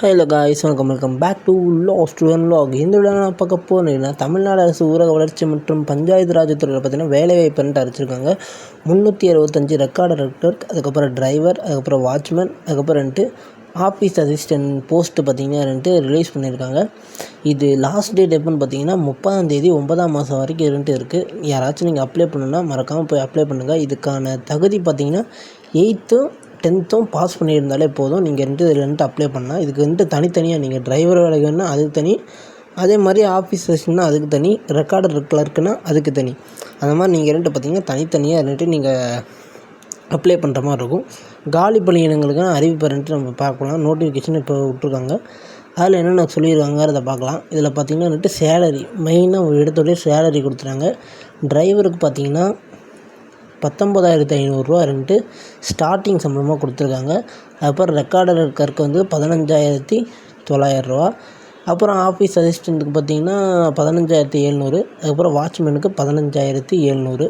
Hello guys, welcome back to last one vlog. இந்த விட நான் பார்க்க போனேன்னா தமிழ்நாடு அரசு ஊரக வளர்ச்சி மற்றும் பஞ்சாயத்து ராஜ் துறையில் பார்த்தீங்கன்னா வேலைவாய்ப்புன்ட்டு அறிவிச்சிருக்காங்க. 365 ரெக்கார்டர் கிளர்க், அதுக்கப்புறம் டிரைவர், அதுக்கப்புறம் வாட்ச்மேன், அதுக்கப்புறம்ட்டு ஆஃபீஸ் அசிஸ்டன்ட் போஸ்ட்டு பார்த்தீங்கன்னா ரிலீஸ் பண்ணியிருக்காங்க. இது லாஸ்ட் டேட் எப்போன்னு பார்த்தீங்கன்னா 30ஆம் தேதி 9ஆம் மாதம் வரைக்கும் இருக்குது. யாராச்சும் நீங்கள் அப்ளை பண்ணணுன்னா மறக்காமல் போய் அப்ளை பண்ணுங்கள். இதுக்கான தகுதி பார்த்தீங்கன்னா 8th 10th பாஸ் பண்ணியிருந்தாலே போதும். நீங்கள் இதில் அப்ளை பண்ணலாம். இதுக்கு தனித்தனியாக நீங்கள் டிரைவர் வேலைக்கு வேணுன்னா அதுக்கு தனி, அதே மாதிரி ஆஃபீஸ் அசிஸ்டன்ட்னா அதுக்கு தனி, ரெக்கார்டர் கிளர்க்குனா அதுக்கு தனி. அந்த மாதிரி நீங்கள் பார்த்தீங்கன்னா தனித்தனியாக நீங்கள் அப்ளை பண்ணுற மாதிரி இருக்கும். காலி பணியிடங்களுக்கான அறிவிப்பு நம்ம பார்க்கலாம். நோட்டிஃபிகேஷன் இப்போ விட்ருக்காங்க. அதில் என்னென்ன சொல்லியிருக்காங்கிறத பார்க்கலாம். இதில் பார்த்தீங்கன்னா சேலரி மெயினாக ஒரு இடத்துடைய சேலரி கொடுத்துறாங்க. டிரைவருக்கு பார்த்தீங்கன்னா 19,500 ஸ்டார்டிங் சம்பளமாக கொடுத்துருக்காங்க. அதுக்கப்புறம் ரெக்கார்டர் கிளர்க்கு 15,900. அப்புறம் ஆஃபீஸ் அசிஸ்டண்ட்டுக்கு பார்த்திங்கன்னா 15,700. அதுக்கப்புறம் வாட்ச்மேனுக்கு 15,700.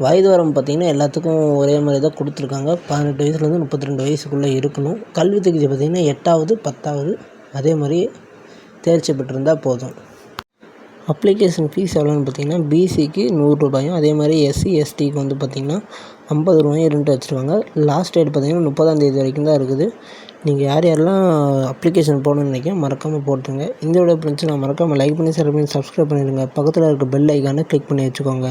வயது வரம்பு பார்த்திங்கன்னா எல்லாத்துக்கும் ஒரே மாதிரி தான் கொடுத்துருக்காங்க. 18 வயசுலேருந்து 32 வயசுக்குள்ளே இருக்கணும். கல்வி தகுதி பார்த்திங்கன்னா 8வது 10வது அதே மாதிரி தேர்ச்சி பெற்றிருந்தால் போதும். அப்ளிகேஷன் ஃபீஸ் எவ்வளோன்னு பார்த்தீங்கன்னா பிசிக்கு ரூ. 100, அதே மாதிரி எஸ்சி எஸ்டிக்கு பார்த்திங்கன்னா ரூ. 50 வச்சுருவாங்க. லாஸ்ட் டேட் பார்த்திங்கன்னா 30ஆம் தேதி வரைக்கும் தான் இருக்குது. நீங்கள் யாரெல்லாம் அப்ளிகேஷன் போடணும்னு நினைக்கிறேன் மறக்காமல் போட்டுருங்க. இந்த வீடியோ பிடிச்சினா மறக்காமல் லைக் பண்ணி ஷேர் பண்ணி சப்ஸ்கிரைப் பண்ணிடுங்க. பக்கத்தில் இருக்க பெல் ஐக்கானை கிளிக் பண்ணி வச்சுக்கோங்க.